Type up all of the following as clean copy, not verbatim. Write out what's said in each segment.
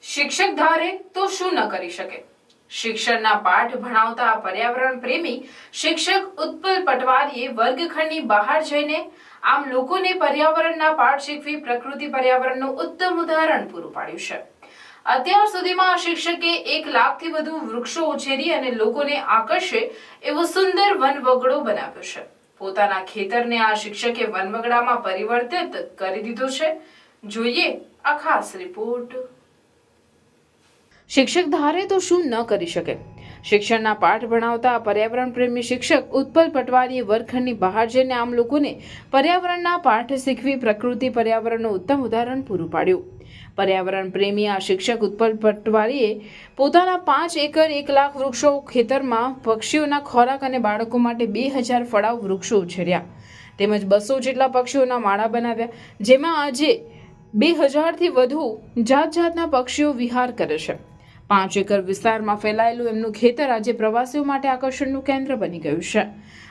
શિક્ષક ધારે તો શું ન કરી શકે। શિક્ષણના પાઠ ભણાવતા પર્યાવરણ પ્રેમી શિક્ષક ઉત્પલ પટવારીએ વર્ગખંડની બહાર જઈને આમ લોકોને પર્યાવરણના પાઠ શીખવી પ્રકૃતિ પર્યાવરણનું ઉત્તમ ઉદાહરણ પૂરું પાડ્યું છે। અત્યાર સુધીમાં આ શિક્ષકે 1 લાખથી વધુ વૃક્ષો ઉછેરી અને લોકોને આકર્ષે એવો સુંદર વનવગડો બનાવ્યો છે। પોતાના ખેતરને આ શિક્ષકે વનવગડામાં પરિવર્તિત કરી દીધું છે। જોઈએ આ ખાસ રિપોર્ટ। શિક્ષક ધારે તો શું ન કરી શકે। શિક્ષણના પાઠ ભણાવતા પર્યાવરણ પ્રેમી શિક્ષક ઉત્પલ પટવારીએ વર્ગખંડની બહાર જઈને આમ લોકોને પર્યાવરણના પાઠ શીખવી પ્રકૃતિ પર્યાવરણનું ઉત્તમ ઉદાહરણ પૂરું પાડ્યું। પર્યાવરણ પ્રેમી આ શિક્ષક ઉત્પલ પટવારીએ પોતાના 5 એકર 1 લાખ વૃક્ષો ખેતરમાં પક્ષીઓના ખોરાક અને બાળકો માટે 2000 ફળાઉ વૃક્ષો ઉછેર્યા તેમજ 200 જેટલા પક્ષીઓના માળા બનાવ્યા જેમાં આજે 2000થી વધુ જાતના પક્ષીઓ વિહાર કરે છે। 5 એકર વિસ્તારમાં ફેલાયેલું એમનું ખેતર આજે પ્રવાસીઓ માટે આકર્ષણનું કેન્દ્ર બની ગયું છે।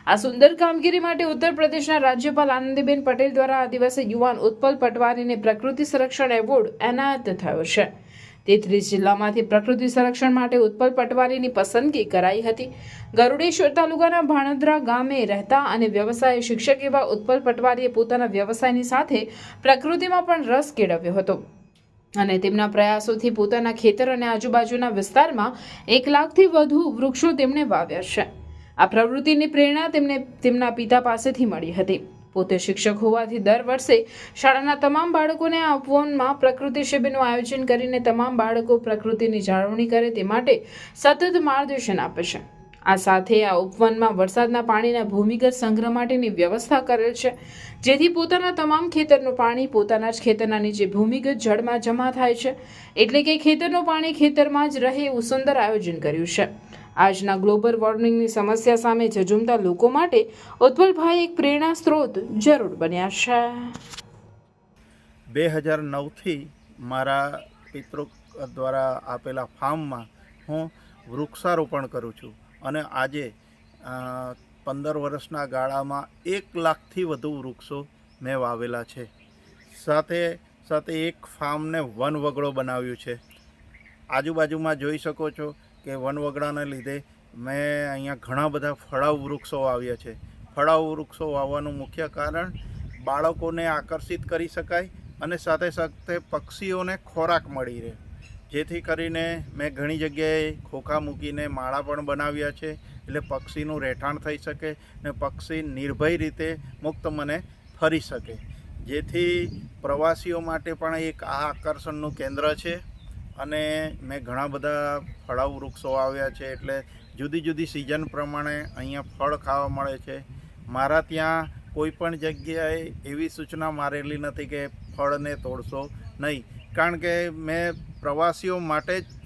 આ સુંદર કામગીરી માટે ઉત્તર પ્રદેશના રાજ્યપાલ આનંદીબેન પટેલ દ્વારા આ દિવસે યુવાન ઉત્પલ પટવારીને પ્રકૃતિ સંરક્ષણ એવોર્ડ એનાયત થયો છે। 33 જિલ્લામાંથી પ્રકૃતિ સંરક્ષણ માટે ઉત્પલ પટવારીની પસંદગી કરાઈ હતી। ગરુડેશ્વર તાલુકાના ભાણદ્રા ગામે રહેતા અને વ્યવસાય શિક્ષક એવા ઉત્પલ પટવારીએ પોતાના વ્યવસાયની સાથે પ્રકૃતિમાં પણ રસ કેળવ્યો હતો અને તેમના પ્રયાસોથી પોતાના ખેતર અને આજુબાજુના વિસ્તારમાં 1 લાખથી વધુ વૃક્ષો તેમણે વાવ્યા છે। આ પ્રવૃત્તિની પ્રેરણા તેમને તેમના પિતા પાસેથી મળી હતી। પોતે શિક્ષક હોવાથી દર વર્ષે શાળાના તમામ બાળકોને આ ઉપવનમાં પ્રકૃતિ શિબિરનું આયોજન કરીને તમામ બાળકો પ્રકૃતિની જાળવણી કરે તે માટે સતત માર્ગદર્શન આપે છે। આ સાથે આ ઉપવનમાં વરસાદના પાણીના ભૂમિગત સંગ્રહ માટેની વ્યવસ્થા કરેલ છે જેથી પોતાના તમામ ખેતરનું પાણી પોતાના જ ખેતરના નીચે ભૂમિગત જળમાં જમા થાય છે એટલે કે ખેતરનું પાણી ખેતરમાં જ રહે એવું સુંદર આયોજન કર્યું છે। આજના ગ્લોબલ વોર્મિંગની સમસ્યા સામે ઝઝૂમતા લોકો માટે ઉત્પલભાઈ એક પ્રેરણા સ્ત્રોત જરૂર બન્યા છે। 2009થી મારા પિતૃ દ્વારા આપેલા ફાર્મમાં હું વૃક્ષારોપણ કરું છું અને આજે 15 વર્ષના ગાળામાં 1 લાખથી વધુ વૃક્ષો મેં વાવેલા છે। સાથે એક ફાર્મને વનવગડો બનાવ્યું છે। આજુબાજુમાં જોઈ શકો છો કે વનવગડાને લીધે મેં અહીંયા ઘણા બધા ફળાઉ વૃક્ષો વાવ્યા છે। ફળાઉ વૃક્ષો વાવવાનું મુખ્ય કારણ બાળકોને આકર્ષિત કરી શકાય અને સાથે સાથે પક્ષીઓને ખોરાક મળી રહે જેથી કરીને મેં ઘણી જગ્યાએ ખોખા મૂકીને માળા પણ બનાવ્યા છે એટલે પક્ષીનું રહેઠાણ થઈ શકે ને પક્ષી નિર્ભય રીતે મુક્ત મને ફરી શકે જેથી પ્રવાસીઓ માટે પણ એક આ આકર્ષણનું કેન્દ્ર છે। અને મેં ઘણા બધા ફળાઉ વૃક્ષો આવ્યા છે એટલે જુદી જુદી સિઝન પ્રમાણે અહીંયા ફળ ખાવા મળે છે। મારા ત્યાં કોઈ પણ જગ્યાએ એવી સૂચના મારેલી નથી કે ફળને તોડશો નહીં કારણ કે મેં પ્રવાસીઓ માટે જ